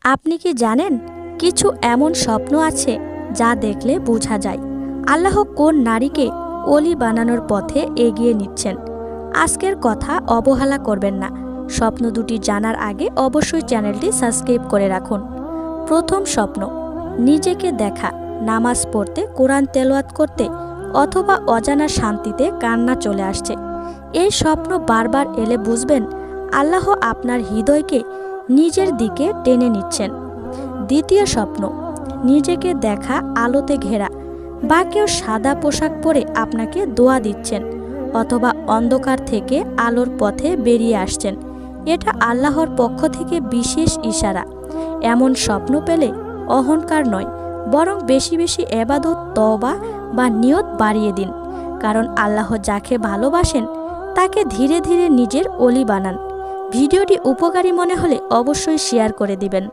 আপনি কি জানেন কিছু এমন স্বপ্ন আছে যা দেখলে বোঝা যায় আল্লাহ কোন নারীকে অলি বানানোর পথে এগিয়ে নিচ্ছেন। আজকের কথা অবহেলা করবেন না। স্বপ্ন দুটি জানার আগে অবশ্যই চ্যানেলটি সাবস্ক্রাইব করে রাখুন। প্রথম স্বপ্ন, নিজেকে দেখা নামাজ পড়তে, কোরআন তেলাওয়াত করতে অথবা অজানা শান্তিতে কান্না চলে আসছে। এই স্বপ্ন বারবার এলে বুঝবেন আল্লাহ আপনার হৃদয়কে নিজের দিকে টেনে নিচ্ছেন। দ্বিতীয় স্বপ্ন, নিজেকে দেখা আলোতে ঘেরা বা কেউ সাদা পোশাক পরে আপনাকে দোয়া দিচ্ছেন অথবা অন্ধকার থেকে আলোর পথে বেরিয়ে আসছেন। এটা আল্লাহর পক্ষ থেকে বিশেষ ইশারা। এমন স্বপ্ন পেলে অহংকার নয়, বরং বেশি বেশি ইবাদত, তওবা বা নিয়ত বাড়িয়ে দিন। কারণ আল্লাহ যাকে ভালোবাসেন তাকে ধীরে ধীরে নিজের অলি বানান। ভিডিওটি উপকারী মনে হলে অবশ্যই শেয়ার করে দিবেন।